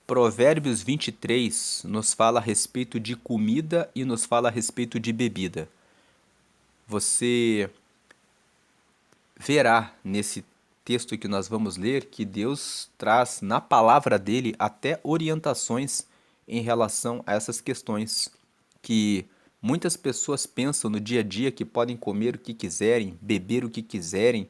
Provérbios 23 nos fala a respeito de comida e nos fala a respeito de bebida. Você verá nesse texto que nós vamos ler que Deus traz na palavra dele até orientações em relação a essas questões que muitas pessoas pensam no dia a dia que podem comer o que quiserem, beber o que quiserem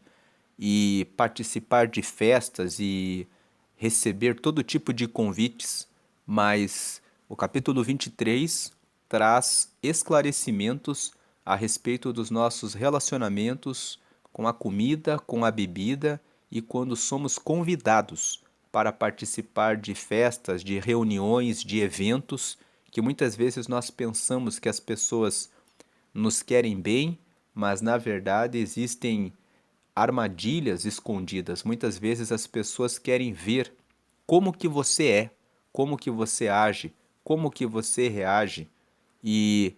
e participar de festas e receber todo tipo de convites, mas o capítulo 23 traz esclarecimentos a respeito dos nossos relacionamentos com a comida, com a bebida e quando somos convidados para participar de festas, de reuniões, de eventos, que muitas vezes nós pensamos que as pessoas nos querem bem, mas na verdade existem armadilhas escondidas. Muitas vezes as pessoas querem ver como que você é, como que você age, como que você reage e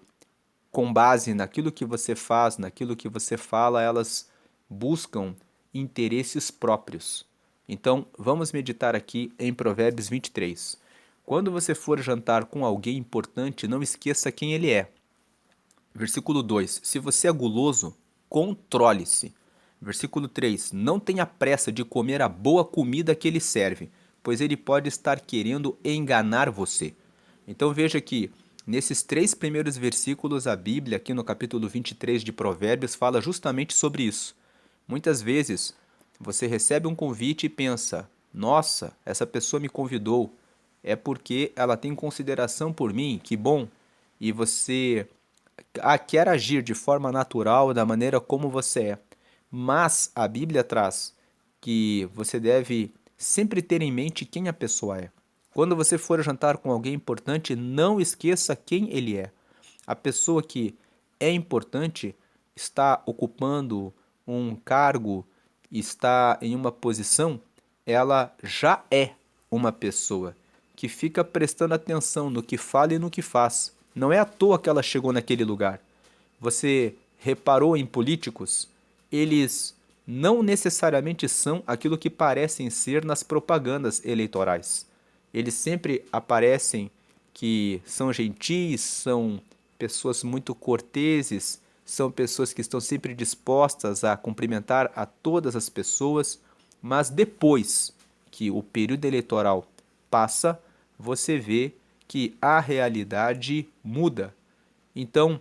com base naquilo que você faz, naquilo que você fala, elas buscam interesses próprios. Então, vamos meditar aqui em Provérbios 23. Quando você for jantar com alguém importante, não esqueça quem ele é. Versículo 2: Se você é guloso, controle-se. Versículo 3: Não tenha pressa de comer a boa comida que ele serve, pois ele pode estar querendo enganar você. Então veja que nesses três primeiros versículos, a Bíblia, aqui no capítulo 23 de Provérbios, fala justamente sobre isso. Muitas vezes você recebe um convite e pensa: nossa, essa pessoa me convidou, é porque ela tem consideração por mim, que bom. E você quer agir de forma natural, da maneira como você é. Mas a Bíblia traz que você deve sempre ter em mente quem a pessoa é. Quando você for jantar com alguém importante, não esqueça quem ele é. A pessoa que é importante está ocupando um cargo, está em uma posição, ela já é uma pessoa que fica prestando atenção no que fala e no que faz. Não é à toa que ela chegou naquele lugar. Você reparou em políticos? Eles não necessariamente são aquilo que parecem ser nas propagandas eleitorais. Eles sempre aparecem que são gentis, são pessoas muito corteses, são pessoas que estão sempre dispostas a cumprimentar a todas as pessoas, mas depois que o período eleitoral passa, você vê que a realidade muda. Então,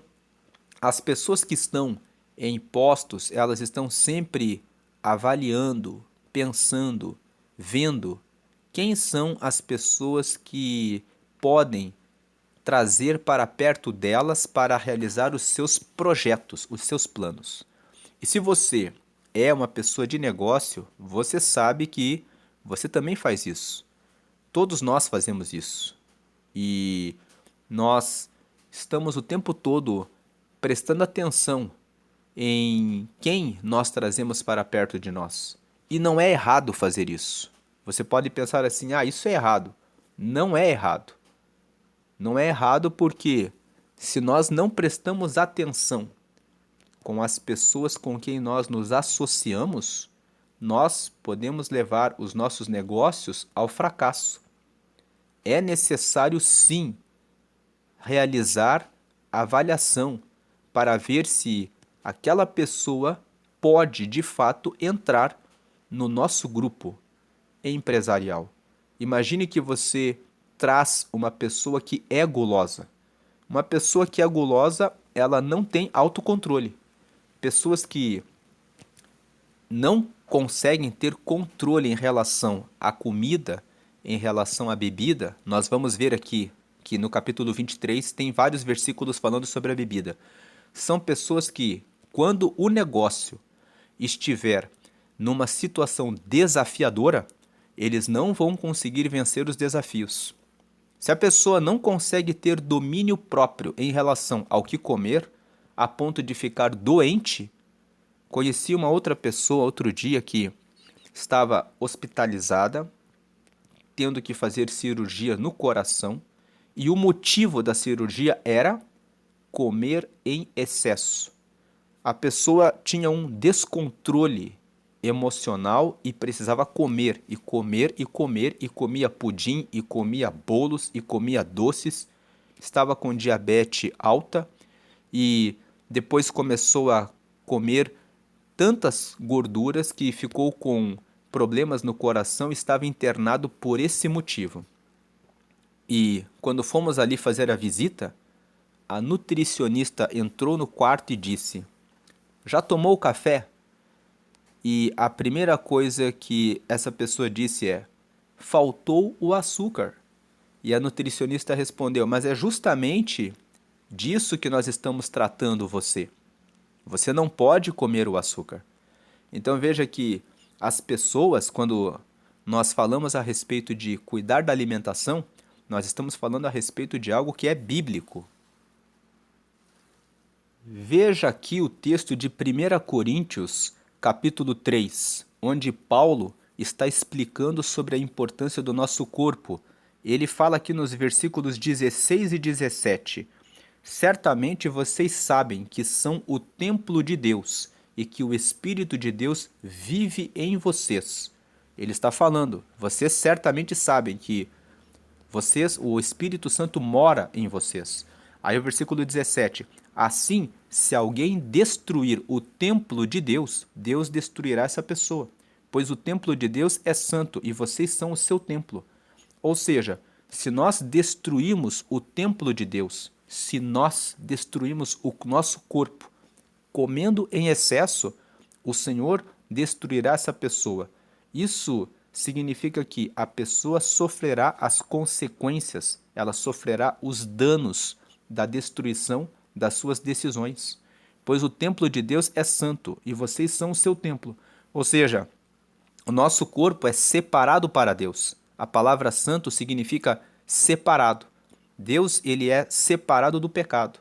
as pessoas que estão em postos, elas estão sempre avaliando, pensando, vendo quem são as pessoas que podem trazer para perto delas para realizar os seus projetos, os seus planos. E se você é uma pessoa de negócio, você sabe que você também faz isso. Todos nós fazemos isso. E nós estamos o tempo todo prestando atenção em quem nós trazemos para perto de nós. E não é errado fazer isso. Você pode pensar assim: ah, isso é errado. Não é errado. Não é errado porque se nós não prestamos atenção com as pessoas com quem nós nos associamos, nós podemos levar os nossos negócios ao fracasso. É necessário sim realizar avaliação para ver se aquela pessoa pode de fato entrar no nosso grupo empresarial. Imagine que você traz uma pessoa que é gulosa. Uma pessoa que é gulosa, ela não tem autocontrole. Pessoas que não conseguem ter controle em relação à comida, em relação à bebida, nós vamos ver aqui que no capítulo 23 tem vários versículos falando sobre a bebida. São pessoas que, quando o negócio estiver numa situação desafiadora, eles não vão conseguir vencer os desafios. Se a pessoa não consegue ter domínio próprio em relação ao que comer, a ponto de ficar doente. Conheci uma outra pessoa outro dia que estava hospitalizada, tendo que fazer cirurgia no coração, e o motivo da cirurgia era comer em excesso. A pessoa tinha um descontrole emocional e precisava comer, e comer, e comer, e comia pudim, e comia bolos, e comia doces. Estava com diabetes alta e depois começou a comer tantas gorduras que ficou com problemas no coração e estava internado por esse motivo. E quando fomos ali fazer a visita, a nutricionista entrou no quarto e disse: Já tomou o café? E a primeira coisa que essa pessoa disse é: Faltou o açúcar. E a nutricionista respondeu: Mas é justamente disso que nós estamos tratando você. Você não pode comer o açúcar. Então veja que as pessoas, quando nós falamos a respeito de cuidar da alimentação, nós estamos falando a respeito de algo que é bíblico. Veja aqui o texto de 1 Coríntios, capítulo 3, onde Paulo está explicando sobre a importância do nosso corpo. Ele fala aqui nos versículos 16 e 17: Certamente vocês sabem que são o templo de Deus e que o Espírito de Deus vive em vocês. Ele está falando, vocês certamente sabem que o Espírito Santo mora em vocês. Aí o versículo 17: Assim, se alguém destruir o templo de Deus, Deus destruirá essa pessoa, pois o templo de Deus é santo e vocês são o seu templo. Ou seja, se nós destruímos o templo de Deus, se nós destruímos o nosso corpo, comendo em excesso, o Senhor destruirá essa pessoa. Isso significa que a pessoa sofrerá as consequências, ela sofrerá os danos da destruição das suas decisões. Pois o templo de Deus é santo e vocês são o seu templo. Ou seja, o nosso corpo é separado para Deus. A palavra santo significa separado. Deus, ele é separado do pecado.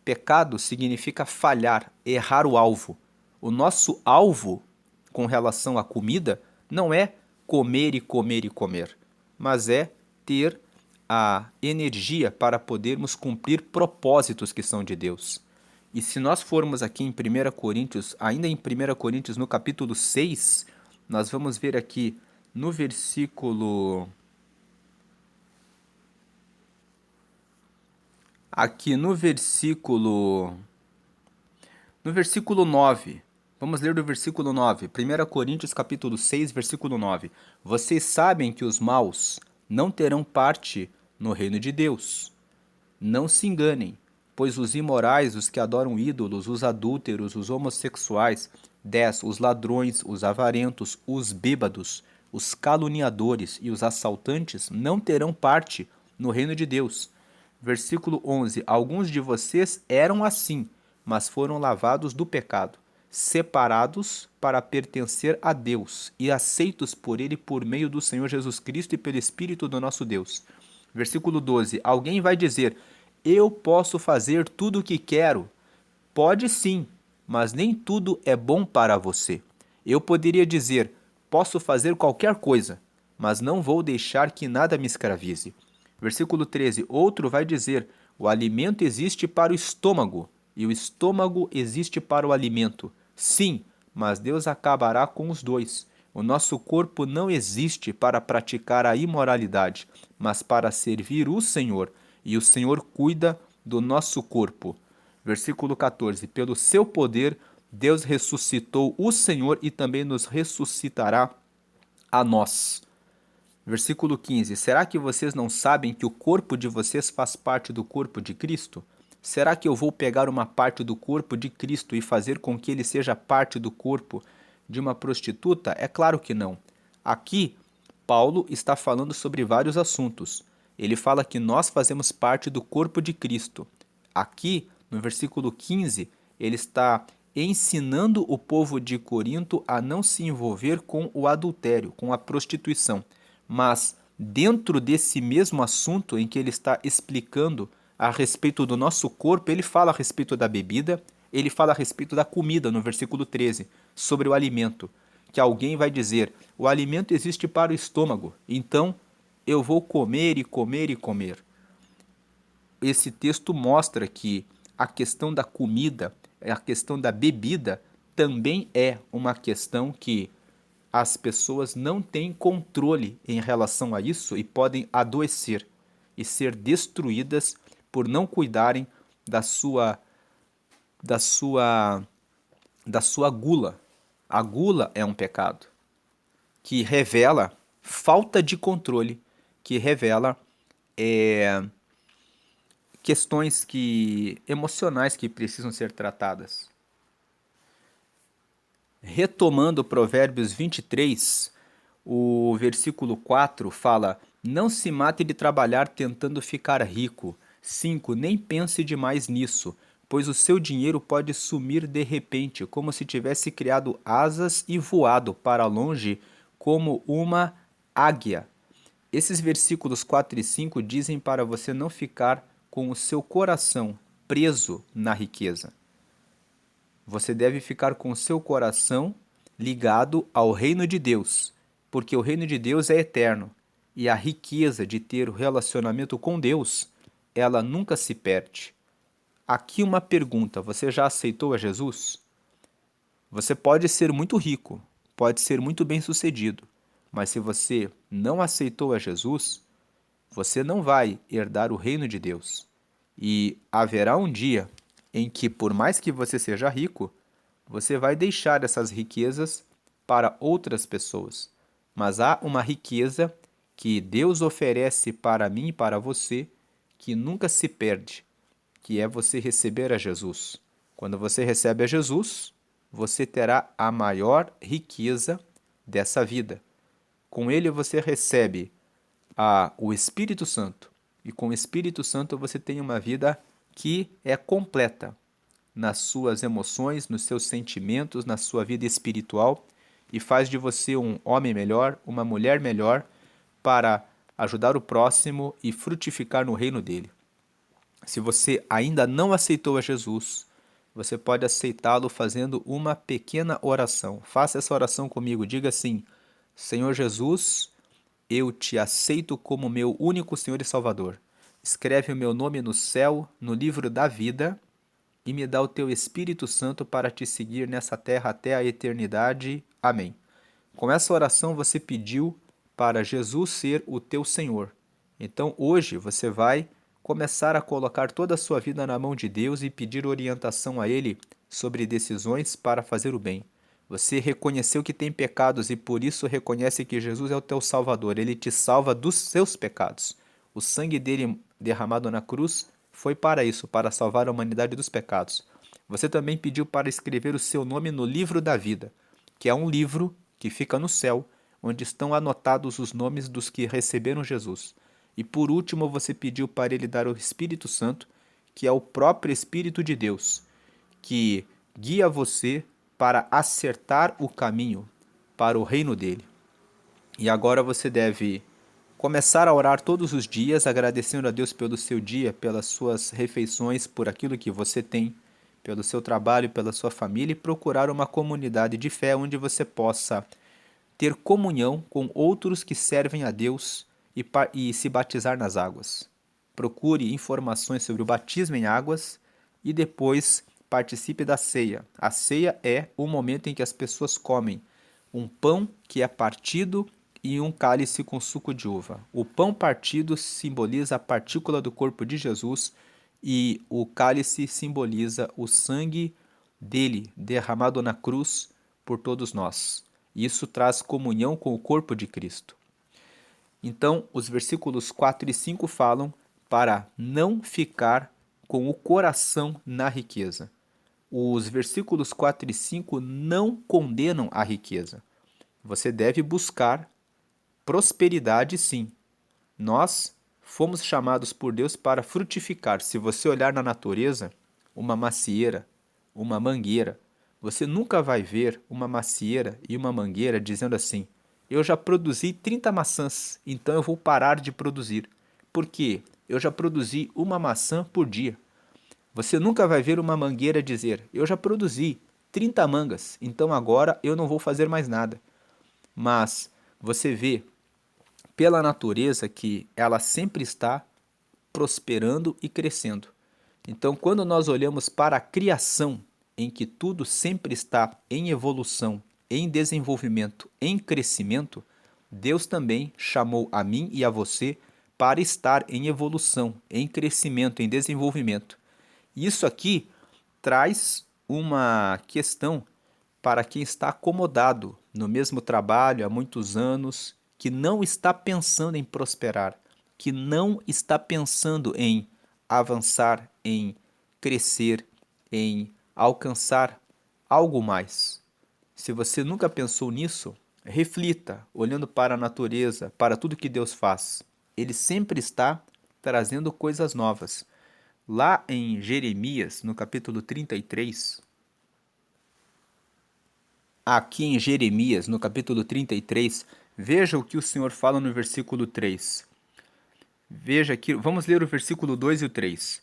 Pecado significa falhar, errar o alvo. O nosso alvo com relação à comida não é comer e comer e comer, mas é ter a energia para podermos cumprir propósitos que são de Deus. E se nós formos aqui em 1 Coríntios, ainda em 1 Coríntios no capítulo 6, nós vamos ver aqui no versículo... Aqui no versículo 9, vamos ler do versículo 9, 1 Coríntios capítulo 6, versículo 9. Vocês sabem que os maus não terão parte no reino de Deus. Não se enganem, pois os imorais, os que adoram ídolos, os adúlteros, os homossexuais, 10, os ladrões, os avarentos, os bêbados, os caluniadores e os assaltantes não terão parte no reino de Deus. Versículo 11, alguns de vocês eram assim, mas foram lavados do pecado, separados para pertencer a Deus e aceitos por Ele por meio do Senhor Jesus Cristo e pelo Espírito do nosso Deus. Versículo 12, alguém vai dizer, eu posso fazer tudo o que quero. Pode sim, mas nem tudo é bom para você. Eu poderia dizer, posso fazer qualquer coisa, mas não vou deixar que nada me escravize. Versículo 13, outro vai dizer, o alimento existe para o estômago, e o estômago existe para o alimento. Sim, mas Deus acabará com os dois. O nosso corpo não existe para praticar a imoralidade, mas para servir o Senhor, e o Senhor cuida do nosso corpo. Versículo 14, pelo seu poder, Deus ressuscitou o Senhor e também nos ressuscitará a nós. Versículo 15, será que vocês não sabem que o corpo de vocês faz parte do corpo de Cristo? Será que eu vou pegar uma parte do corpo de Cristo e fazer com que ele seja parte do corpo de uma prostituta? É claro que não. Aqui, Paulo está falando sobre vários assuntos. Ele fala que nós fazemos parte do corpo de Cristo. Aqui, no versículo 15, ele está ensinando o povo de Corinto a não se envolver com o adultério, com a prostituição. Mas, dentro desse mesmo assunto em que ele está explicando a respeito do nosso corpo, ele fala a respeito da bebida, ele fala a respeito da comida, no versículo 13, sobre o alimento. Que alguém vai dizer, o alimento existe para o estômago, então eu vou comer e comer e comer. Esse texto mostra que a questão da comida, a questão da bebida, também é uma questão que as pessoas não têm controle em relação a isso e podem adoecer e ser destruídas por não cuidarem da sua da sua da sua gula. A gula é um pecado que revela falta de controle, que revela questões emocionais que precisam ser tratadas. Retomando Provérbios 23, o versículo 4 fala: Não se mate de trabalhar tentando ficar rico. 5. Nem pense demais nisso, pois o seu dinheiro pode sumir de repente, como se tivesse criado asas e voado para longe como uma águia. Esses versículos 4 e 5 dizem para você não ficar com o seu coração preso na riqueza. Você deve ficar com o seu coração ligado ao reino de Deus, porque o reino de Deus é eterno e a riqueza de ter o relacionamento com Deus, ela nunca se perde. Aqui uma pergunta: você já aceitou a Jesus? Você pode ser muito rico, pode ser muito bem-sucedido, mas se você não aceitou a Jesus, você não vai herdar o reino de Deus. E haverá um dia em que, por mais que você seja rico, você vai deixar essas riquezas para outras pessoas. Mas há uma riqueza que Deus oferece para mim e para você que nunca se perde, que é você receber a Jesus. Quando você recebe a Jesus, você terá a maior riqueza dessa vida. Com ele você recebe o Espírito Santo. E com o Espírito Santo você tem uma vida que é completa nas suas emoções, nos seus sentimentos, na sua vida espiritual e faz de você um homem melhor, uma mulher melhor para ajudar o próximo e frutificar no reino dele. Se você ainda não aceitou a Jesus, você pode aceitá-lo fazendo uma pequena oração. Faça essa oração comigo. Diga assim: Senhor Jesus, eu te aceito como meu único Senhor e Salvador. Escreve o meu nome no céu, no livro da vida, e me dá o teu Espírito Santo para te seguir nessa terra até a eternidade. Amém. Com essa oração você pediu para Jesus ser o teu Senhor. Então hoje você vai começar a colocar toda a sua vida na mão de Deus e pedir orientação a Ele sobre decisões para fazer o bem. Você reconheceu que tem pecados e por isso reconhece que Jesus é o teu Salvador. Ele te salva dos seus pecados. O sangue dele derramado na cruz foi para isso, para salvar a humanidade dos pecados. Você também pediu para escrever o seu nome no livro da vida, que é um livro que fica no céu, onde estão anotados os nomes dos que receberam Jesus. E por último, você pediu para ele dar o Espírito Santo, que é o próprio Espírito de Deus, que guia você para acertar o caminho para o reino dele. E agora você deve começar a orar todos os dias, agradecendo a Deus pelo seu dia, pelas suas refeições, por aquilo que você tem, pelo seu trabalho, pela sua família, e procurar uma comunidade de fé onde você possa ter comunhão com outros que servem a Deus e se batizar nas águas. Procure informações sobre o batismo em águas e depois participe da ceia. A ceia é o momento em que as pessoas comem um pão que é partido e um cálice com suco de uva. O pão partido simboliza a partícula do corpo de Jesus e o cálice simboliza o sangue dele derramado na cruz por todos nós. Isso traz comunhão com o corpo de Cristo. Então, os versículos 4 e 5 falam para não ficar com o coração na riqueza. Os versículos 4 e 5 não condenam a riqueza. Você deve buscar prosperidade, sim. Nós fomos chamados por Deus para frutificar. Se você olhar na natureza, uma macieira, uma mangueira, você nunca vai ver uma macieira e uma mangueira dizendo assim: eu já produzi 30 maçãs, então eu vou parar de produzir. Por quê? Eu já produzi uma maçã por dia. Você nunca vai ver uma mangueira dizer: eu já produzi 30 mangas, então agora eu não vou fazer mais nada. Mas você vê pela natureza que ela sempre está prosperando e crescendo. Então, quando nós olhamos para a criação, em que tudo sempre está em evolução, em desenvolvimento, em crescimento, Deus também chamou a mim e a você para estar em evolução, em crescimento, em desenvolvimento. Isso aqui traz uma questão para quem está acomodado no mesmo trabalho há muitos anos, que não está pensando em prosperar, que não está pensando em avançar, em crescer, em alcançar algo mais. Se você nunca pensou nisso, reflita, olhando para a natureza, para tudo que Deus faz. Ele sempre está trazendo coisas novas. Lá em Jeremias, no capítulo 33, aqui em Jeremias, no capítulo 33, veja o que o Senhor fala no versículo 3. Veja aqui, vamos ler o versículo 2 e o 3.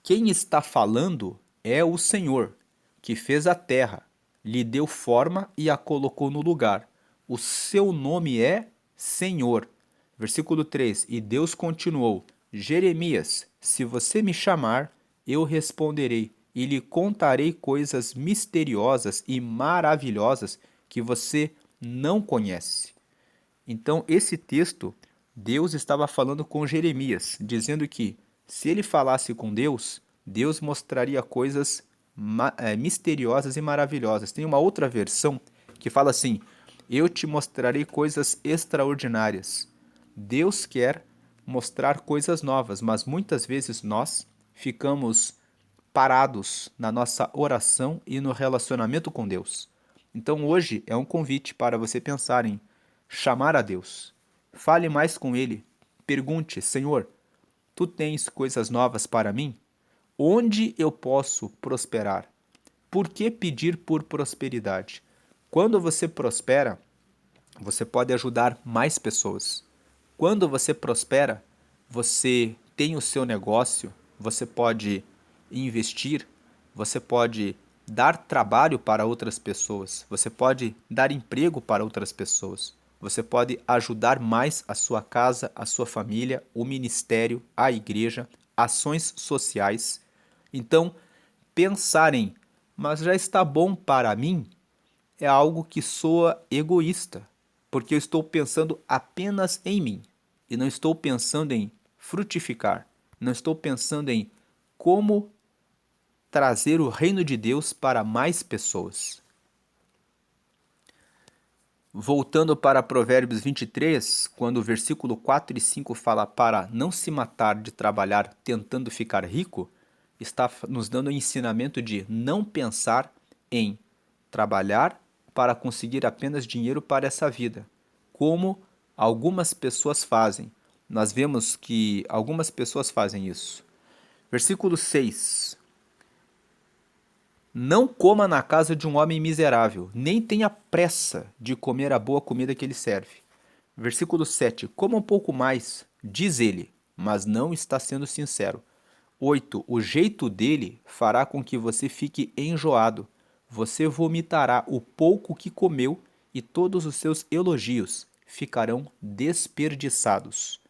Quem está falando é o Senhor, que fez a terra, lhe deu forma e a colocou no lugar. O seu nome é Senhor. Versículo 3. E Deus continuou: Jeremias, se você me chamar, eu responderei e lhe contarei coisas misteriosas e maravilhosas que você não conhece. Então, esse texto, Deus estava falando com Jeremias, dizendo que se ele falasse com Deus, Deus mostraria coisas misteriosas e maravilhosas. Tem uma outra versão que fala assim: eu te mostrarei coisas extraordinárias. Deus quer mostrar coisas novas, mas muitas vezes nós ficamos parados na nossa oração e no relacionamento com Deus. Então hoje é um convite para você pensar em chamar a Deus. Fale mais com Ele. Pergunte: Senhor, tu tens coisas novas para mim? Onde eu posso prosperar? Por que pedir por prosperidade? Quando você prospera, você pode ajudar mais pessoas. Quando você prospera, você tem o seu negócio, você pode investir, você pode dar trabalho para outras pessoas, você pode dar emprego para outras pessoas, você pode ajudar mais a sua casa, a sua família, o ministério, a igreja, ações sociais. Então, pensar em, mas já está bom para mim, é algo que soa egoísta, porque eu estou pensando apenas em mim e não estou pensando em frutificar, não estou pensando em como trazer o reino de Deus para mais pessoas. Voltando para Provérbios 23, quando o versículo 4 e 5 fala para não se matar de trabalhar tentando ficar rico, está nos dando o ensinamento de não pensar em trabalhar para conseguir apenas dinheiro para essa vida, como algumas pessoas fazem. Nós vemos que algumas pessoas fazem isso. Versículo 6. Não coma na casa de um homem miserável, nem tenha pressa de comer a boa comida que ele serve. Versículo 7. Coma um pouco mais, diz ele, mas não está sendo sincero. 8. O jeito dele fará com que você fique enjoado. Você vomitará o pouco que comeu e todos os seus elogios ficarão desperdiçados.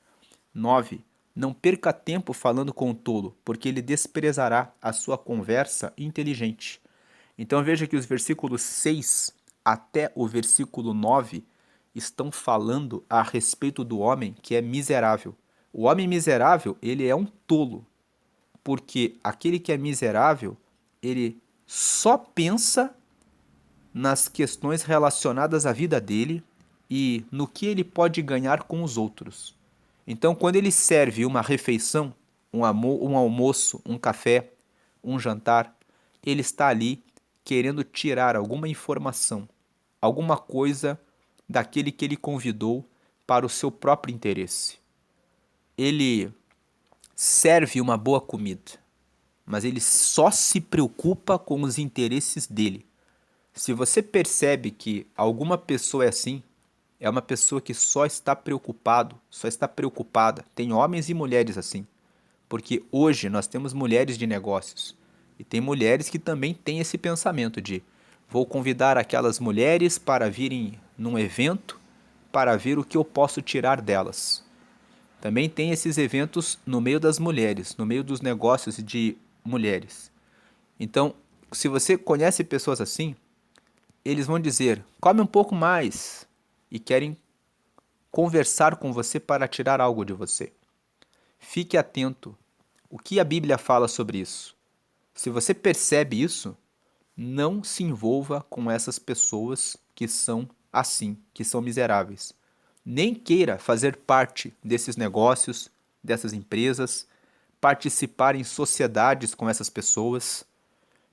9. Não perca tempo falando com o tolo, porque ele desprezará a sua conversa inteligente. Então veja que os versículos 6 até o versículo 9 estão falando a respeito do homem que é miserável. O homem miserável, ele é um tolo, porque aquele que é miserável, ele só pensa nas questões relacionadas à vida dele e no que ele pode ganhar com os outros. Então, quando ele serve uma refeição, um almoço, um café, um jantar, ele está ali querendo tirar alguma informação, alguma coisa daquele que ele convidou para o seu próprio interesse. Ele serve uma boa comida, mas ele só se preocupa com os interesses dele. Se você percebe que alguma pessoa é assim, é uma pessoa que só está preocupado, só está preocupada. Tem homens e mulheres assim, porque hoje nós temos mulheres de negócios e tem mulheres que também têm esse pensamento de vou convidar aquelas mulheres para virem num evento para ver o que eu posso tirar delas. Também tem esses eventos no meio das mulheres, no meio dos negócios de mulheres. Então, se você conhece pessoas assim, eles vão dizer: come um pouco mais, e querem conversar com você para tirar algo de você. Fique atento. O que a Bíblia fala sobre isso? Se você percebe isso, não se envolva com essas pessoas que são assim, que são miseráveis. Nem queira fazer parte desses negócios, dessas empresas, participar em sociedades com essas pessoas,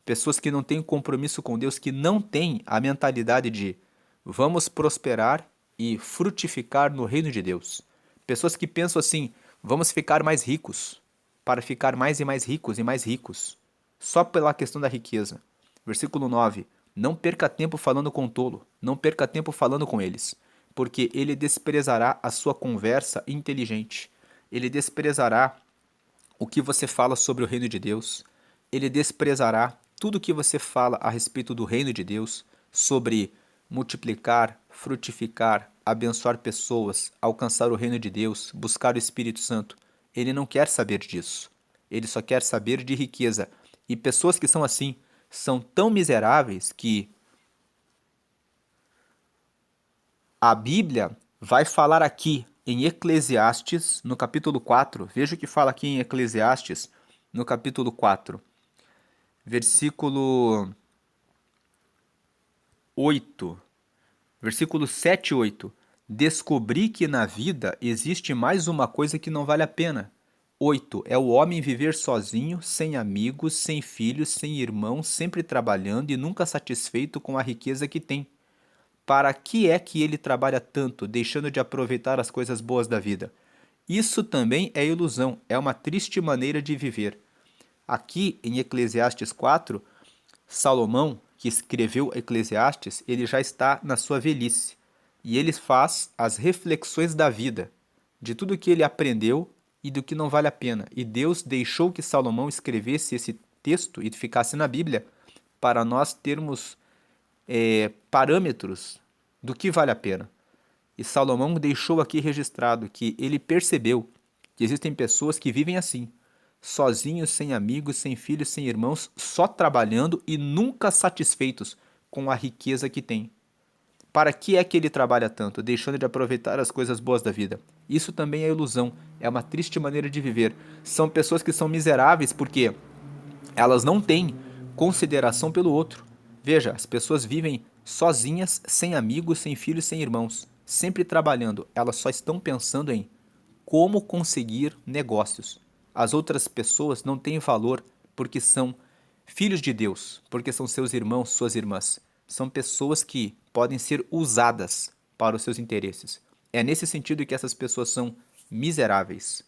pessoas que não têm compromisso com Deus, que não têm a mentalidade de vamos prosperar e frutificar no reino de Deus. Pessoas que pensam assim, vamos ficar mais ricos, para ficar mais e mais ricos e mais ricos, só pela questão da riqueza. Versículo 9: não perca tempo falando com o tolo, não perca tempo falando com eles, porque ele desprezará a sua conversa inteligente, ele desprezará o que você fala sobre o reino de Deus, ele desprezará tudo o que você fala a respeito do reino de Deus, sobre multiplicar, frutificar, abençoar pessoas, alcançar o reino de Deus, buscar o Espírito Santo. Ele não quer saber disso. Ele só quer saber de riqueza. E pessoas que são assim são tão miseráveis que a Bíblia vai falar aqui em Eclesiastes, no capítulo 4. Veja o que fala aqui em Eclesiastes, no capítulo 4, versículo 8, versículo 7 e 8. Descobri que na vida existe mais uma coisa que não vale a pena. 8. É o homem viver sozinho, sem amigos, sem filhos, sem irmãos, sempre trabalhando e nunca satisfeito com a riqueza que tem. Para que é que ele trabalha tanto, deixando de aproveitar as coisas boas da vida? Isso também é ilusão, é uma triste maneira de viver. Aqui em Eclesiastes 4, Salomão, que escreveu Eclesiastes, ele já está na sua velhice. E ele faz as reflexões da vida, de tudo que ele aprendeu e do que não vale a pena. E Deus deixou que Salomão escrevesse esse texto e ficasse na Bíblia para nós termos parâmetros do que vale a pena. E Salomão deixou aqui registrado que ele percebeu que existem pessoas que vivem assim, sozinhos, sem amigos, sem filhos, sem irmãos, só trabalhando e nunca satisfeitos com a riqueza que têm. Para que é que ele trabalha tanto, deixando de aproveitar as coisas boas da vida? Isso também é ilusão, é uma triste maneira de viver. São pessoas que são miseráveis porque elas não têm consideração pelo outro. Veja, as pessoas vivem sozinhas, sem amigos, sem filhos, sem irmãos, sempre trabalhando. Elas só estão pensando em como conseguir negócios. As outras pessoas não têm valor porque são filhos de Deus, porque são seus irmãos, suas irmãs. São pessoas que podem ser usadas para os seus interesses. É nesse sentido que essas pessoas são miseráveis.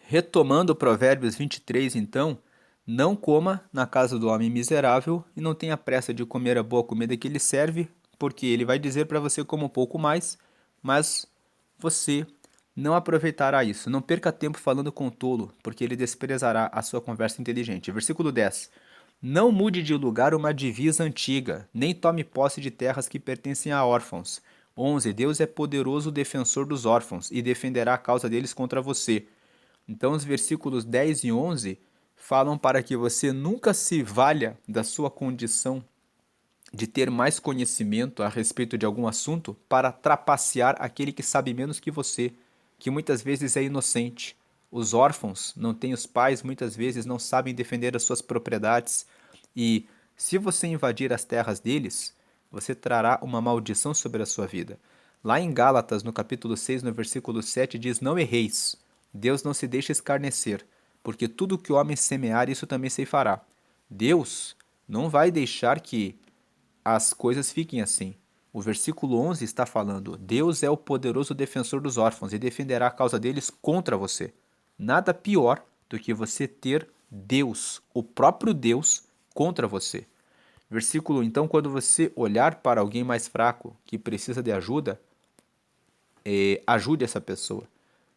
Retomando Provérbios 23, então, não coma na casa do homem miserável e não tenha pressa de comer a boa comida que lhe serve, porque ele vai dizer para você como um pouco mais, mas você não aproveitará isso. Não perca tempo falando com o tolo, porque ele desprezará a sua conversa inteligente. Versículo 10. Não mude de lugar uma divisa antiga, nem tome posse de terras que pertencem a órfãos. 11. Deus é poderoso defensor dos órfãos e defenderá a causa deles contra você. Então, os versículos 10 e 11 falam para que você nunca se valha da sua condição de ter mais conhecimento a respeito de algum assunto para trapacear aquele que sabe menos que você, que muitas vezes é inocente. Os órfãos não têm os pais, muitas vezes não sabem defender as suas propriedades, e se você invadir as terras deles, você trará uma maldição sobre a sua vida. Lá em Gálatas, no capítulo 6, no versículo 7, diz: não erreis. Deus não se deixa escarnecer, porque tudo que o homem semear, isso também ceifará. Deus não vai deixar que as coisas fiquem assim. O versículo 11 está falando: Deus é o poderoso defensor dos órfãos e defenderá a causa deles contra você. Nada pior do que você ter Deus, o próprio Deus, contra você. Versículo: então, quando você olhar para alguém mais fraco que precisa de ajuda, ajude essa pessoa.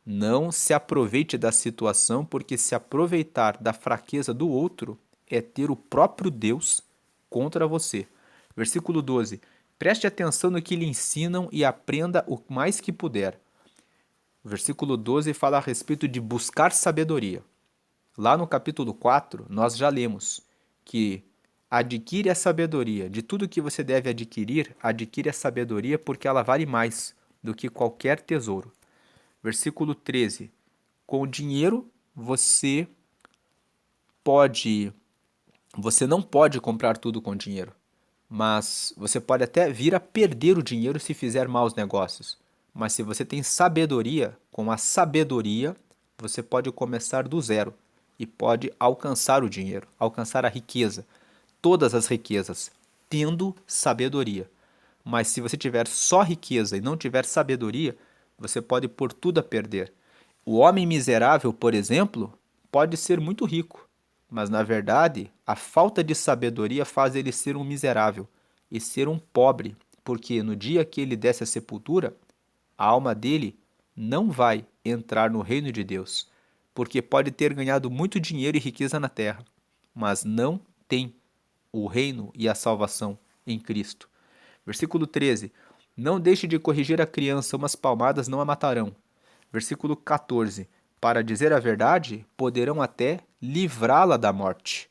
Não se aproveite da situação, porque se aproveitar da fraqueza do outro é ter o próprio Deus contra você. Versículo 12. Preste atenção no que lhe ensinam e aprenda o mais que puder. O versículo 12 fala a respeito de buscar sabedoria. Lá no capítulo 4, nós já lemos que adquire a sabedoria. De tudo que você deve adquirir, adquire a sabedoria porque ela vale mais do que qualquer tesouro. Versículo 13. Com o dinheiro pode, você não pode comprar tudo com dinheiro, mas você pode até vir a perder o dinheiro se fizer maus negócios. Mas se você tem sabedoria, com a sabedoria, você pode começar do zero e pode alcançar o dinheiro, alcançar a riqueza, todas as riquezas, tendo sabedoria. Mas se você tiver só riqueza e não tiver sabedoria, você pode pôr tudo a perder. O homem miserável, por exemplo, pode ser muito rico, mas na verdade, a falta de sabedoria faz ele ser um miserável e ser um pobre, porque no dia que ele desce à sepultura, a alma dele não vai entrar no reino de Deus, porque pode ter ganhado muito dinheiro e riqueza na terra, mas não tem o reino e a salvação em Cristo. Versículo 13: Não deixe de corrigir a criança, umas palmadas não a matarão. Versículo 14: Para dizer a verdade, poderão até livrá-la da morte.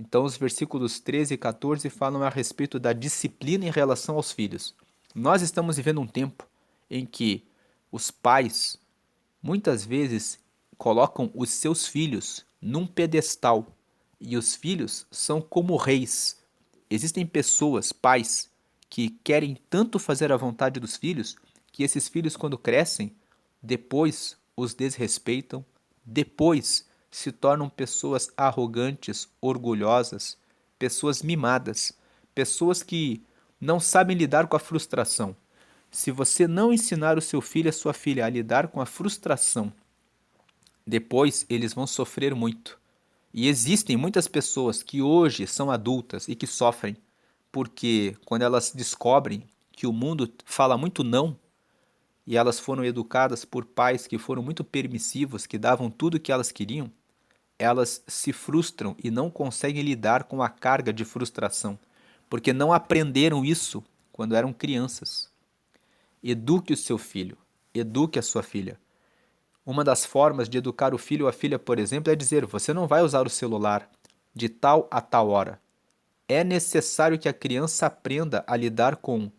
Então, os versículos 13 e 14 falam a respeito da disciplina em relação aos filhos. Nós estamos vivendo um tempo em que os pais, muitas vezes, colocam os seus filhos num pedestal e os filhos são como reis. Existem pessoas, pais, que querem tanto fazer a vontade dos filhos que esses filhos, quando crescem, depois os desrespeitam, depois se tornam pessoas arrogantes, orgulhosas, pessoas mimadas, pessoas que não sabem lidar com a frustração. Se você não ensinar o seu filho e a sua filha a lidar com a frustração, depois eles vão sofrer muito. E existem muitas pessoas que hoje são adultas e que sofrem porque quando elas descobrem que o mundo fala muito não e elas foram educadas por pais que foram muito permissivos, que davam tudo o que elas queriam, elas se frustram e não conseguem lidar com a carga de frustração, porque não aprenderam isso quando eram crianças. Eduque o seu filho, eduque a sua filha. Uma das formas de educar o filho ou a filha, por exemplo, é dizer: você não vai usar o celular de tal a tal hora. É necessário que a criança aprenda a lidar com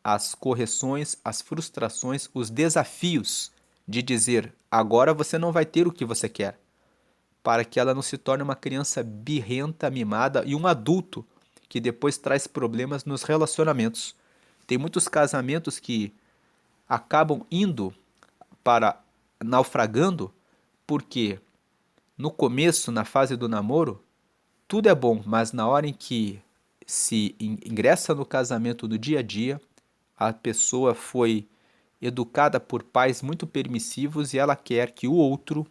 as correções, as frustrações, os desafios de dizer: agora você não vai ter o que você quer, para que ela não se torne uma criança birrenta, mimada e um adulto que depois traz problemas nos relacionamentos. Tem muitos casamentos que acabam indo para naufragando porque no começo, na fase do namoro, tudo é bom, mas na hora em que se ingressa no casamento no dia a dia, a pessoa foi educada por pais muito permissivos e ela quer que o outro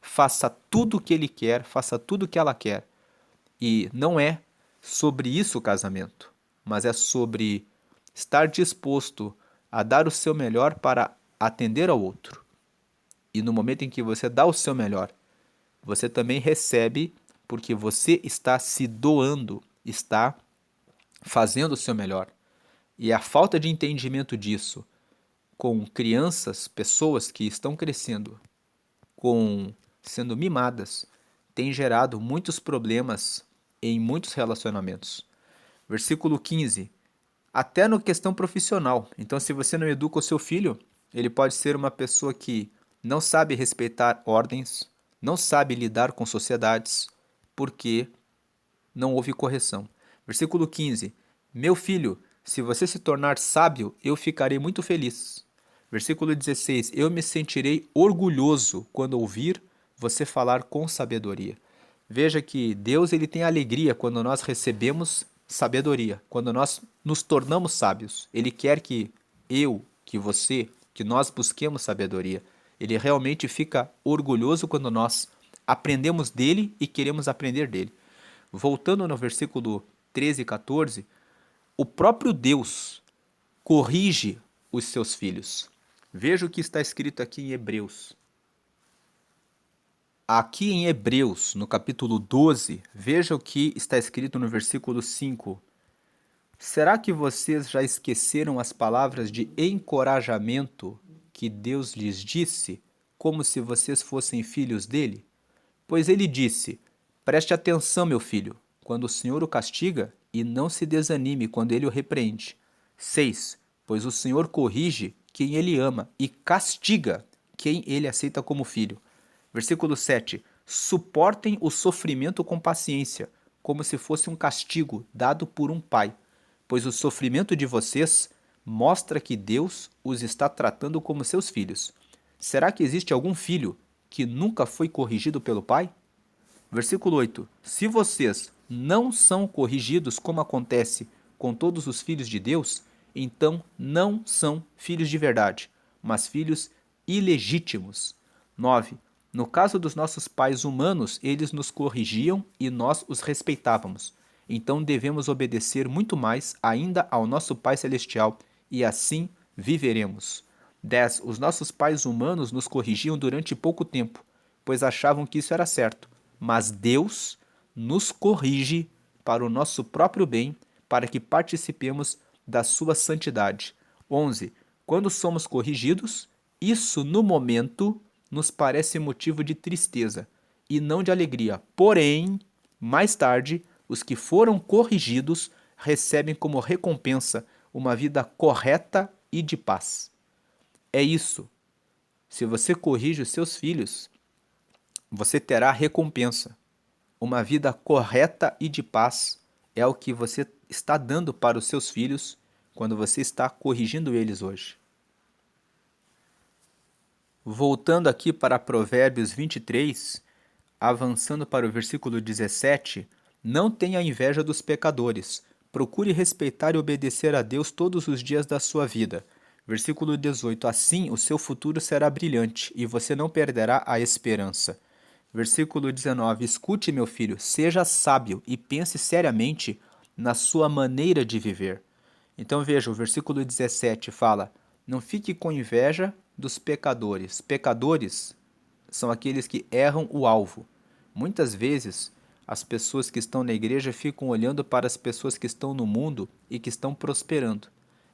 faça tudo o que ele quer, faça tudo o que ela quer. E não é sobre isso o casamento, mas é sobre estar disposto a dar o seu melhor para atender ao outro. E no momento em que você dá o seu melhor, você também recebe porque você está se doando, está fazendo o seu melhor. E a falta de entendimento disso com crianças, pessoas que estão crescendo, com sendo mimadas, tem gerado muitos problemas em muitos relacionamentos. Versículo 15. Até na questão profissional. Então, se você não educa o seu filho, ele pode ser uma pessoa que não sabe respeitar ordens, não sabe lidar com sociedades, porque não houve correção. Versículo 15. Meu filho, se você se tornar sábio, eu ficarei muito feliz. Versículo 16. Eu me sentirei orgulhoso quando ouvir você falar com sabedoria. Veja que Deus ele tem alegria quando nós recebemos sabedoria, quando nós nos tornamos sábios. Ele quer que eu, que você, que nós busquemos sabedoria. Ele realmente fica orgulhoso quando nós aprendemos dele e queremos aprender dele. Voltando no versículo 13 e 14, o próprio Deus corrige os seus filhos. Veja o que está escrito aqui em Hebreus. Aqui em Hebreus, no capítulo 12, veja o que está escrito no versículo 5. Será que vocês já esqueceram as palavras de encorajamento que Deus lhes disse, como se vocês fossem filhos dele? Pois ele disse: Preste atenção, meu filho, quando o Senhor o castiga, e não se desanime quando ele o repreende. 6. Pois o Senhor corrige quem ele ama e castiga quem ele aceita como filho. Versículo 7. Suportem o sofrimento com paciência, como se fosse um castigo dado por um pai, pois o sofrimento de vocês mostra que Deus os está tratando como seus filhos. Será que existe algum filho que nunca foi corrigido pelo pai? Versículo 8. Se vocês não são corrigidos como acontece com todos os filhos de Deus, então não são filhos de verdade, mas filhos ilegítimos. 9. No caso dos nossos pais humanos, eles nos corrigiam e nós os respeitávamos. Então devemos obedecer muito mais ainda ao nosso Pai Celestial, e assim viveremos. 10. Os nossos pais humanos nos corrigiam durante pouco tempo, pois achavam que isso era certo. Mas Deus nos corrige para o nosso próprio bem, para que participemos da sua santidade. 11. Quando somos corrigidos, isso no momento nos parece motivo de tristeza e não de alegria. Porém, mais tarde, os que foram corrigidos recebem como recompensa uma vida correta e de paz. É isso. Se você corrige os seus filhos, você terá recompensa. Uma vida correta e de paz é o que você está dando para os seus filhos quando você está corrigindo eles hoje. Voltando aqui para Provérbios 23, avançando para o versículo 17, não tenha inveja dos pecadores, procure respeitar e obedecer a Deus todos os dias da sua vida. Versículo 18, assim o seu futuro será brilhante e você não perderá a esperança. Versículo 19, escute, meu filho, seja sábio e pense seriamente na sua maneira de viver. Então veja, o versículo 17 fala: não fique com inveja dos pecadores. Pecadores são aqueles que erram o alvo. Muitas vezes, as pessoas que estão na igreja ficam olhando para as pessoas que estão no mundo e que estão prosperando.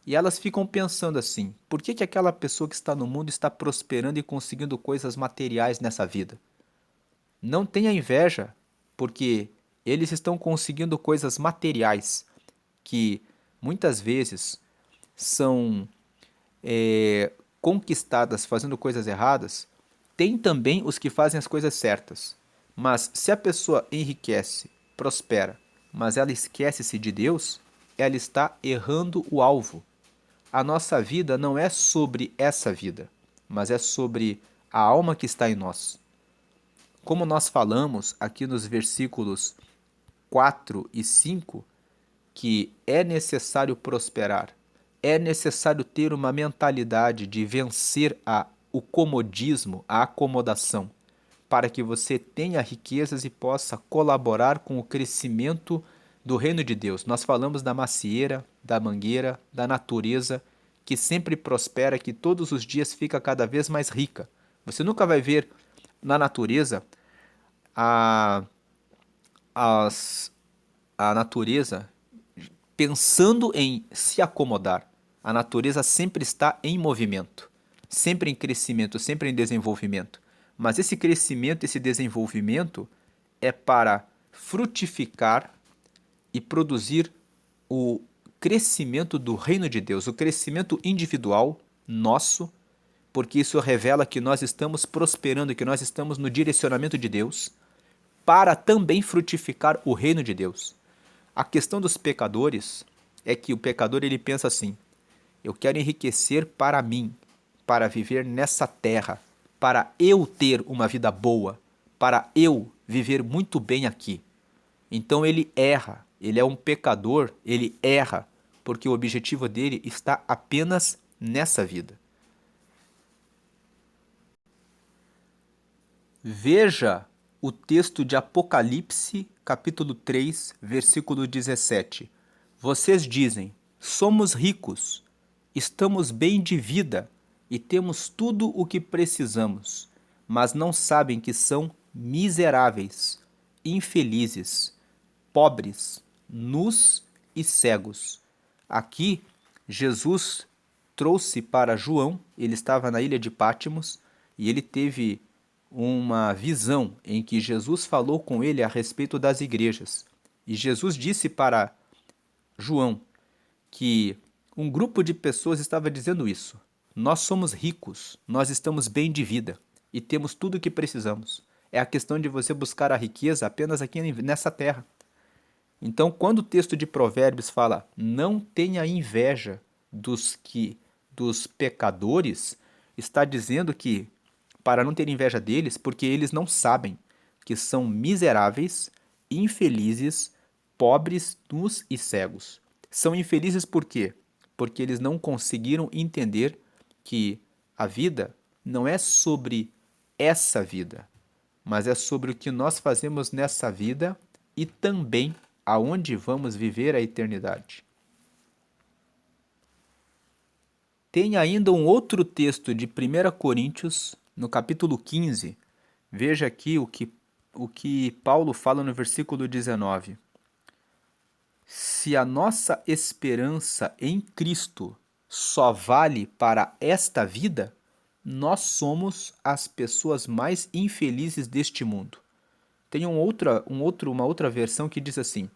E elas ficam pensando assim: por que aquela pessoa que está no mundo está prosperando e conseguindo coisas materiais nessa vida? Não tenha inveja, porque eles estão conseguindo coisas materiais que muitas vezes são conquistadas fazendo coisas erradas. Tem também os que fazem as coisas certas. Mas se a pessoa enriquece, prospera, mas ela esquece-se de Deus, ela está errando o alvo. A nossa vida não é sobre essa vida, mas é sobre a alma que está em nós. Como nós falamos aqui nos versículos 4 e 5, que é necessário prosperar, é necessário ter uma mentalidade de vencer o comodismo, a acomodação, para que você tenha riquezas e possa colaborar com o crescimento do reino de Deus. Nós falamos da macieira, da mangueira, da natureza, que sempre prospera, que todos os dias fica cada vez mais rica. Você nunca vai ver na natureza a, as, a natureza pensando em se acomodar. A natureza sempre está em movimento, sempre em crescimento, sempre em desenvolvimento. Mas esse crescimento, esse desenvolvimento é para frutificar e produzir o crescimento do reino de Deus, o crescimento individual nosso, porque isso revela que nós estamos prosperando, que nós estamos no direcionamento de Deus, para também frutificar o reino de Deus. A questão dos pecadores é que o pecador ele pensa assim: eu quero enriquecer para mim, para viver nessa terra, para eu ter uma vida boa, para eu viver muito bem aqui. Então ele erra, ele é um pecador, ele erra, porque o objetivo dele está apenas nessa vida. Veja o texto de Apocalipse, capítulo 3, versículo 17. Vocês dizem: somos ricos, estamos bem de vida e temos tudo o que precisamos, mas não sabem que são miseráveis, infelizes, pobres, nus e cegos. Aqui, Jesus trouxe para João, ele estava na ilha de Pátimos e ele teve uma visão em que Jesus falou com ele a respeito das igrejas. E Jesus disse para João que um grupo de pessoas estava dizendo isso. Nós somos ricos, nós estamos bem de vida e temos tudo o que precisamos. É a questão de você buscar a riqueza apenas aqui nessa terra. Então, quando o texto de Provérbios fala, não tenha inveja dos pecadores, está dizendo que para não ter inveja deles, porque eles não sabem que são miseráveis, infelizes, pobres, nus e cegos. São infelizes por quê? Porque eles não conseguiram entender que a vida não é sobre essa vida, mas é sobre o que nós fazemos nessa vida e também aonde vamos viver a eternidade. Tem ainda um outro texto de 1 Coríntios, no capítulo 15. Veja aqui o que Paulo fala no versículo 19. Se a nossa esperança em Cristo só vale para esta vida, nós somos as pessoas mais infelizes deste mundo. Tem uma outra versão que diz assim: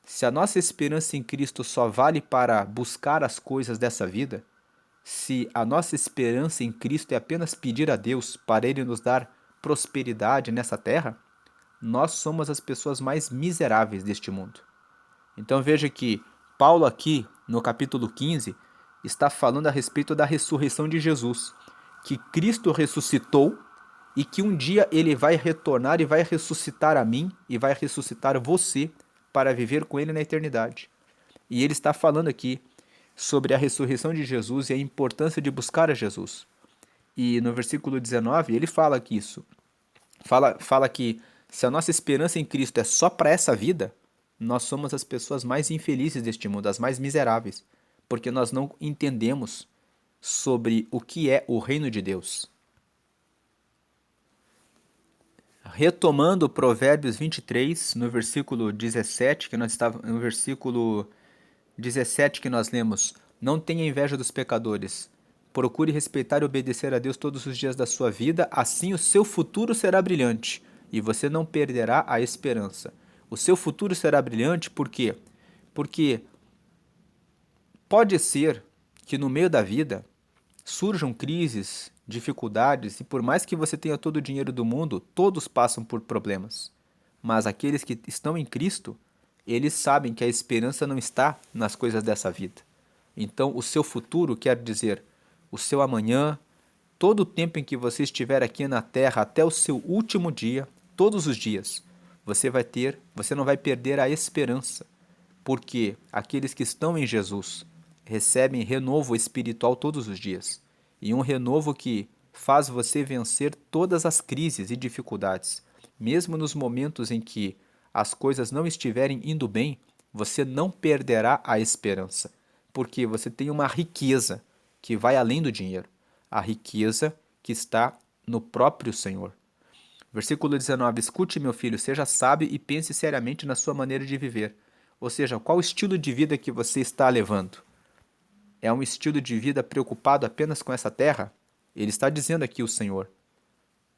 se a nossa esperança em Cristo só vale para buscar as coisas dessa vida, se a nossa esperança em Cristo é apenas pedir a Deus para Ele nos dar prosperidade nessa terra, nós somos as pessoas mais miseráveis deste mundo. Então veja que Paulo aqui, no capítulo 15, está falando a respeito da ressurreição de Jesus, que Cristo ressuscitou e que um dia ele vai retornar e vai ressuscitar a mim e vai ressuscitar você para viver com ele na eternidade. E ele está falando aqui sobre a ressurreição de Jesus e a importância de buscar a Jesus. E no versículo 19 ele fala que fala que se a nossa esperança em Cristo é só para essa vida, nós somos as pessoas mais infelizes deste mundo, as mais miseráveis, porque nós não entendemos sobre o que é o reino de Deus. Retomando Provérbios 23, no versículo 17, no versículo 17 que nós lemos: não tenha inveja dos pecadores. Procure respeitar e obedecer a Deus todos os dias da sua vida, assim o seu futuro será brilhante e você não perderá a esperança. O seu futuro será brilhante por quê? Porque pode ser que no meio da vida surjam crises, dificuldades, e por mais que você tenha todo o dinheiro do mundo, todos passam por problemas. Mas aqueles que estão em Cristo, eles sabem que a esperança não está nas coisas dessa vida. Então, o seu futuro quer dizer o seu amanhã, todo o tempo em que você estiver aqui na terra, até o seu último dia, todos os dias, você não vai perder a esperança, porque aqueles que estão em Jesus recebem renovo espiritual todos os dias, e um renovo que faz você vencer todas as crises e dificuldades. Mesmo nos momentos em que as coisas não estiverem indo bem, você não perderá a esperança, porque você tem uma riqueza que vai além do dinheiro, a riqueza que está no próprio Senhor. Versículo 19: escute, meu filho, seja sábio e pense seriamente na sua maneira de viver. Ou seja, qual o estilo de vida que você está levando? É um estilo de vida preocupado apenas com essa terra? Ele está dizendo aqui, o Senhor: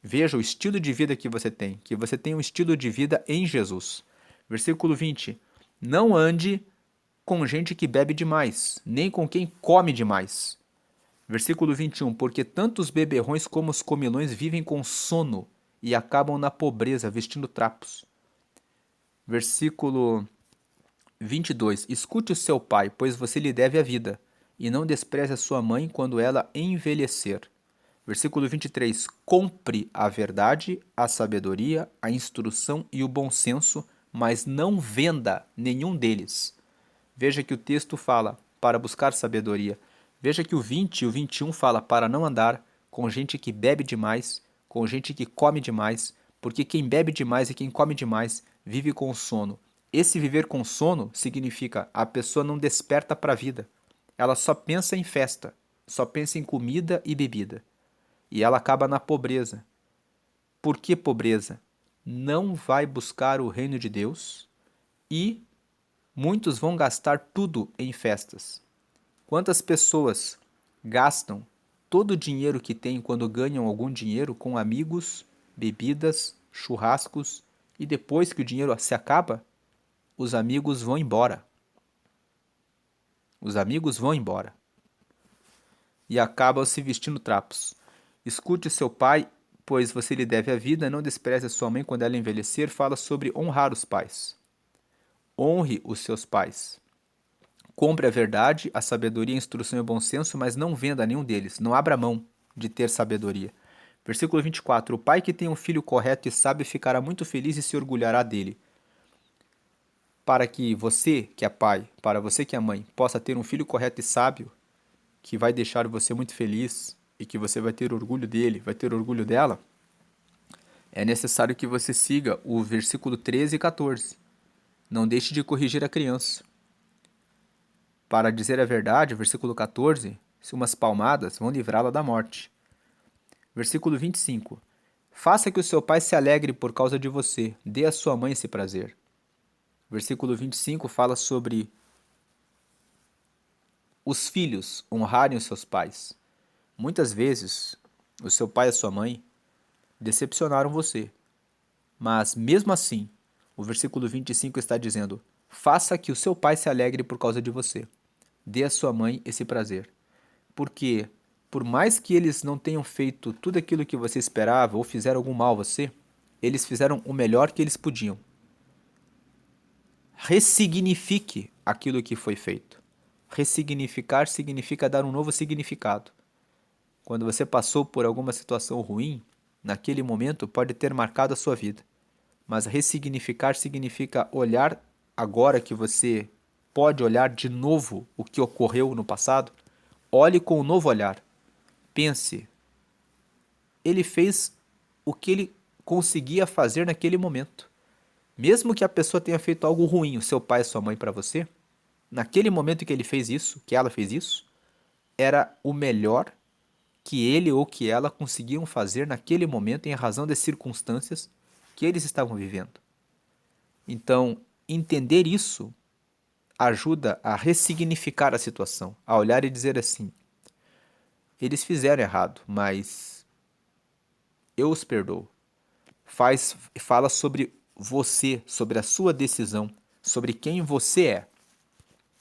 veja o estilo de vida que você tem um estilo de vida em Jesus. Versículo 20: não ande com gente que bebe demais, nem com quem come demais. Versículo 21: porque tanto os beberrões como os comilões vivem com sono e acabam na pobreza, vestindo trapos. Versículo 22: escute o seu pai, pois você lhe deve a vida, e não despreze a sua mãe quando ela envelhecer. Versículo 23: compre a verdade, a sabedoria, a instrução e o bom senso, mas não venda nenhum deles. Veja que o texto fala para buscar sabedoria. Veja que o 20 e o 21 fala para não andar com gente que bebe demais, com gente que come demais, porque quem bebe demais e quem come demais vive com sono. Esse viver com sono significa a pessoa não desperta para a vida. Ela só pensa em festa, só pensa em comida e bebida. E ela acaba na pobreza. Por que pobreza? Não vai buscar o reino de Deus e muitos vão gastar tudo em festas. Quantas pessoas gastam todo o dinheiro que têm quando ganham algum dinheiro com amigos, bebidas, churrascos, e depois que o dinheiro se acaba, os amigos vão embora. Os amigos vão embora e acabam se vestindo trapos. Escute seu pai, pois você lhe deve a vida, não despreze sua mãe quando ela envelhecer. Fala sobre honrar os pais. Honre os seus pais. Compre a verdade, a sabedoria, a instrução e o bom senso, mas não venda nenhum deles. Não abra mão de ter sabedoria. Versículo 24. O pai que tem um filho correto e sábio ficará muito feliz e se orgulhará dele. Para que você, que é pai, para você que é mãe, possa ter um filho correto e sábio, que vai deixar você muito feliz e que você vai ter orgulho dele, vai ter orgulho dela, é necessário que você siga o versículo 13 e 14. Não deixe de corrigir a criança. Para dizer a verdade, versículo 14, se umas palmadas vão livrá-la da morte. Versículo 25. Faça que o seu pai se alegre por causa de você, dê à sua mãe esse prazer. Versículo 25 fala sobre os filhos honrarem os seus pais. Muitas vezes, o seu pai e a sua mãe decepcionaram você, mas mesmo assim, o versículo 25 está dizendo: faça que o seu pai se alegre por causa de você, dê à sua mãe esse prazer. Porque, por mais que eles não tenham feito tudo aquilo que você esperava ou fizeram algum mal a você, eles fizeram o melhor que eles podiam. Ressignifique aquilo que foi feito. Ressignificar significa dar um novo significado. Quando você passou por alguma situação ruim, naquele momento pode ter marcado a sua vida. Mas ressignificar significa olhar agora que você pode olhar de novo o que ocorreu no passado. Olhe com um novo olhar. Pense. Ele fez o que ele conseguia fazer naquele momento. Mesmo que a pessoa tenha feito algo ruim, o seu pai e sua mãe para você, naquele momento que ele fez isso, que ela fez isso, era o melhor que ele ou que ela conseguiam fazer naquele momento em razão das circunstâncias que eles estavam vivendo. Então, entender isso ajuda a ressignificar a situação, a olhar e dizer assim: eles fizeram errado, mas eu os perdoo. Fala sobre você, sobre a sua decisão, sobre quem você é.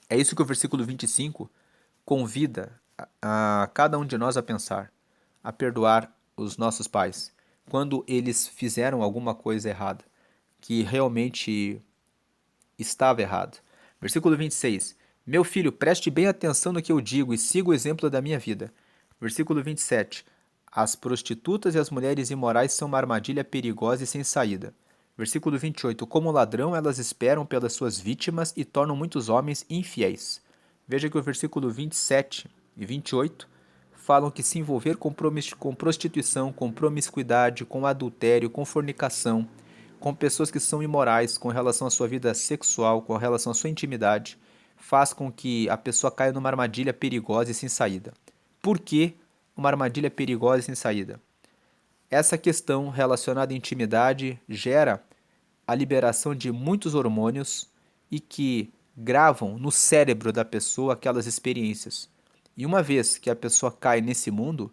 É isso que o versículo 25 convida a cada um de nós a pensar, a perdoar os nossos pais, quando eles fizeram alguma coisa errada, que realmente estava errado. Versículo 26. Meu filho, preste bem atenção no que eu digo e siga o exemplo da minha vida. Versículo 27. As prostitutas e as mulheres imorais são uma armadilha perigosa e sem saída. Versículo 28. Como ladrão, elas esperam pelas suas vítimas e tornam muitos homens infiéis. Veja que o versículo 27 e 28 falam que se envolver com prostituição, com promiscuidade, com adultério, com fornicação, com pessoas que são imorais com relação à sua vida sexual, com relação à sua intimidade, faz com que a pessoa caia numa armadilha perigosa e sem saída. Por que uma armadilha perigosa e sem saída? Essa questão relacionada à intimidade gera a liberação de muitos hormônios e que gravam no cérebro da pessoa aquelas experiências. E uma vez que a pessoa cai nesse mundo,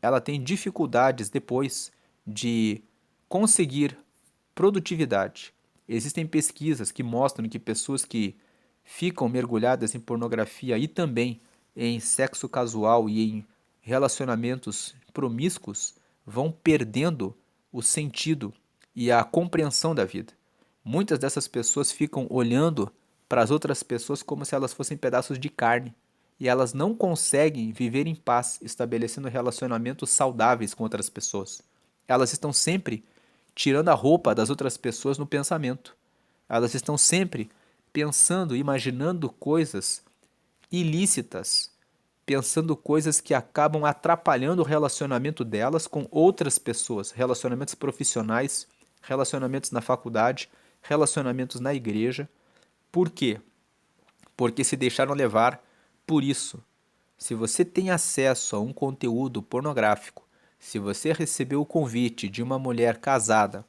ela tem dificuldades depois de conseguir produtividade. Existem pesquisas que mostram que pessoas que ficam mergulhadas em pornografia e também em sexo casual e em relacionamentos promíscuos vão perdendo o sentido e a compreensão da vida. Muitas dessas pessoas ficam olhando para as outras pessoas como se elas fossem pedaços de carne e elas não conseguem viver em paz, estabelecendo relacionamentos saudáveis com outras pessoas. Elas estão sempre tirando a roupa das outras pessoas no pensamento. Elas estão sempre pensando, imaginando coisas ilícitas, pensando coisas que acabam atrapalhando o relacionamento delas com outras pessoas, relacionamentos profissionais, relacionamentos na faculdade, relacionamentos na igreja. Por quê? Porque se deixaram levar por isso. Se você tem acesso a um conteúdo pornográfico, se você recebeu o convite de uma mulher casada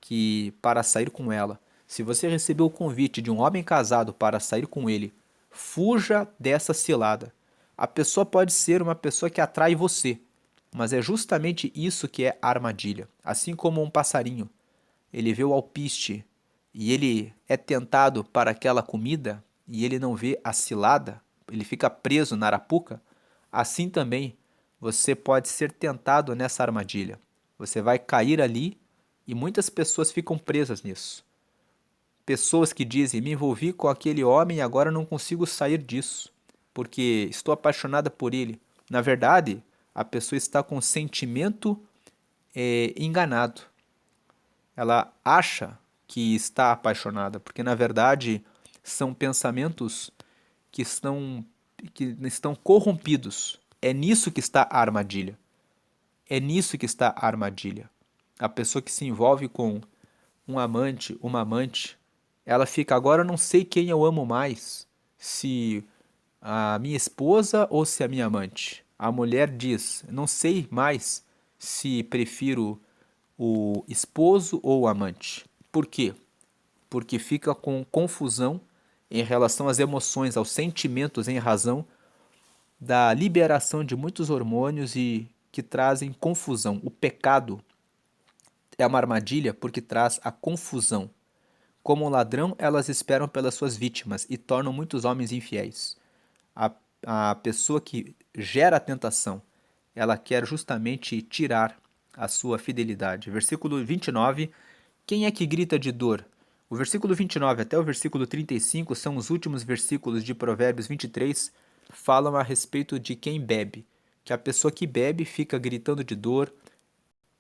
que para sair com ela, se você recebeu o convite de um homem casado para sair com ele, fuja dessa cilada. A pessoa pode ser uma pessoa que atrai você, Mas é justamente isso que é a armadilha. Assim como um passarinho, ele vê o alpiste e ele é tentado para aquela comida e ele não vê a cilada, ele fica preso na arapuca, assim também você pode ser tentado nessa armadilha. Você vai cair ali e muitas pessoas ficam presas nisso. Pessoas que dizem: me envolvi com aquele homem e agora não consigo sair disso, porque estou apaixonada por ele. Na verdade, a pessoa está com o sentimento enganado. Ela acha que está apaixonada, porque na verdade são pensamentos que estão corrompidos. É nisso que está a armadilha. É nisso que está a armadilha. A pessoa que se envolve com um amante, uma amante, ela fica: agora eu não sei quem eu amo mais, se a minha esposa ou se a minha amante. A mulher diz: não sei mais se prefiro o esposo ou o amante. Por quê? Porque fica com confusão em relação às emoções, aos sentimentos, em razão da liberação de muitos hormônios e que trazem confusão. O pecado é uma armadilha porque traz a confusão. Como um ladrão, elas esperam pelas suas vítimas e tornam muitos homens infiéis. A, a pessoa que gera a tentação, ela quer justamente tirar a sua fidelidade. Versículo 29, quem é que grita de dor? O versículo 29 até o versículo 35 são os últimos versículos de Provérbios 23, falam a respeito de quem bebe, que a pessoa que bebe fica gritando de dor,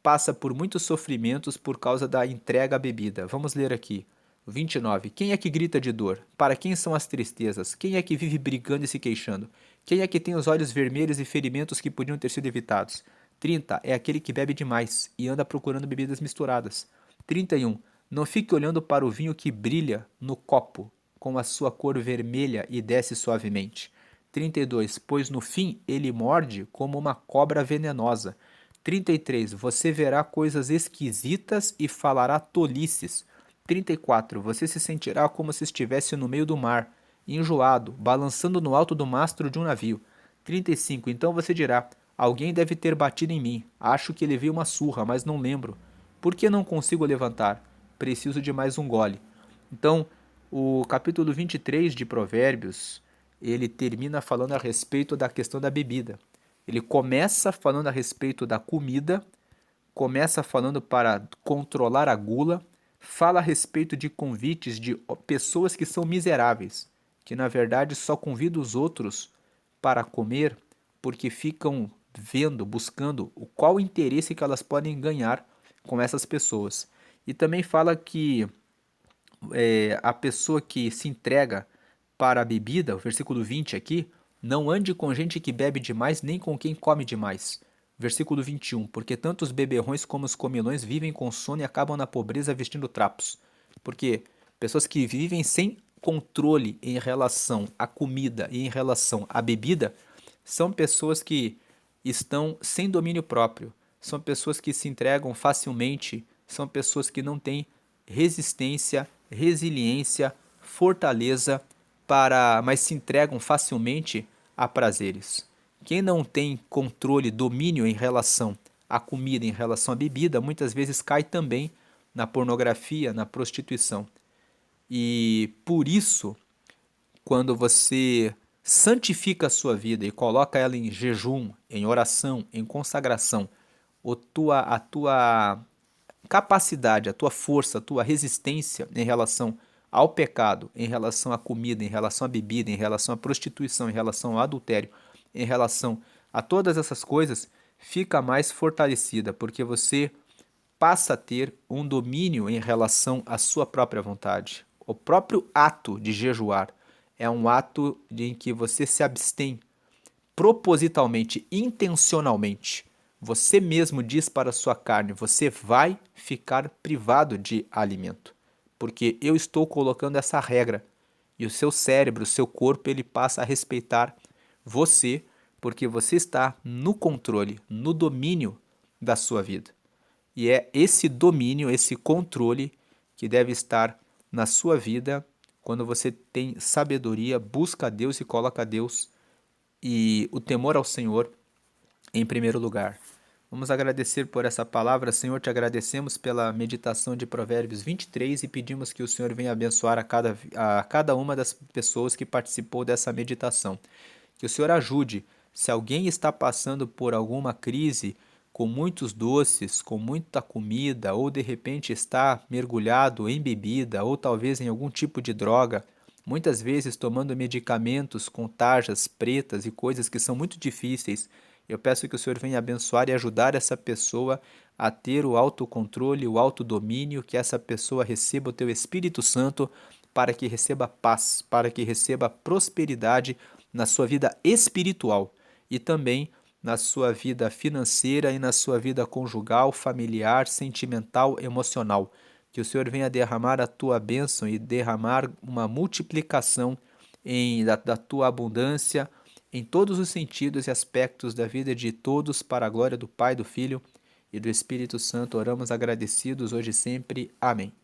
passa por muitos sofrimentos por causa da entrega à bebida. Vamos ler aqui. 29. Quem é que grita de dor? Para quem são as tristezas? Quem é que vive brigando e se queixando? Quem é que tem os olhos vermelhos e ferimentos que podiam ter sido evitados? 30. É aquele que bebe demais e anda procurando bebidas misturadas. 31. Não fique olhando para o vinho que brilha no copo, com a sua cor vermelha e desce suavemente. 32. Pois no fim ele morde como uma cobra venenosa. 33. Você verá coisas esquisitas e falará tolices. 34. Você se sentirá como se estivesse no meio do mar, enjoado, balançando no alto do mastro de um navio. 35. Então você dirá: alguém deve ter batido em mim. Acho que levei uma surra, mas não lembro. Por que não consigo levantar? Preciso de mais um gole. Então, o capítulo 23 de Provérbios, ele termina falando a respeito da questão da bebida. Ele começa falando a respeito da comida, começa falando para controlar a gula, fala a respeito de convites de pessoas que são miseráveis, que na verdade só convidam os outros para comer porque ficam vendo, buscando qual interesse que elas podem ganhar com essas pessoas. E também fala que a pessoa que se entrega para a bebida, o versículo 20 aqui, não ande com gente que bebe demais, nem com quem come demais. Versículo 21, porque tanto os beberrões como os comilões vivem com sono e acabam na pobreza vestindo trapos. Porque pessoas que vivem sem controle em relação à comida e em relação à bebida são pessoas que estão sem domínio próprio, são pessoas que se entregam facilmente, são pessoas que não têm resistência, resiliência, fortaleza mas se entregam facilmente a prazeres. Quem não tem controle, domínio em relação à comida, em relação à bebida, muitas vezes cai também na pornografia, na prostituição. E por isso, quando você santifica a sua vida e coloca ela em jejum, em oração, em consagração, a tua capacidade, a tua força, a tua resistência em relação ao pecado, em relação à comida, em relação à bebida, em relação à prostituição, em relação ao adultério, em relação a todas essas coisas, fica mais fortalecida, porque você passa a ter um domínio em relação à sua própria vontade. O próprio ato de jejuar é um ato em que você se abstém propositalmente, intencionalmente. Você mesmo diz para a sua carne: você vai ficar privado de alimento, porque eu estou colocando essa regra. E o seu cérebro, o seu corpo, ele passa a respeitar você, porque você está no controle, no domínio da sua vida. E é esse domínio, esse controle que deve estar na sua vida quando você tem sabedoria, busca a Deus e coloca a Deus e o temor ao Senhor em primeiro lugar. Vamos agradecer por essa palavra, Senhor, te agradecemos pela meditação de Provérbios 23 e pedimos que o Senhor venha abençoar a cada uma das pessoas que participou dessa meditação. Que o Senhor ajude, se alguém está passando por alguma crise, com muitos doces, com muita comida, ou de repente está mergulhado em bebida, ou talvez em algum tipo de droga, muitas vezes tomando medicamentos com tarjas pretas e coisas que são muito difíceis. Eu peço que o Senhor venha abençoar e ajudar essa pessoa a ter o autocontrole, o autodomínio, que essa pessoa receba o teu Espírito Santo para que receba paz, para que receba prosperidade na sua vida espiritual e também na sua vida financeira e na sua vida conjugal, familiar, sentimental, emocional. Que o Senhor venha derramar a tua bênção e derramar uma multiplicação da tua abundância em todos os sentidos e aspectos da vida de todos, para a glória do Pai, do Filho e do Espírito Santo. Oramos agradecidos hoje e sempre. Amém.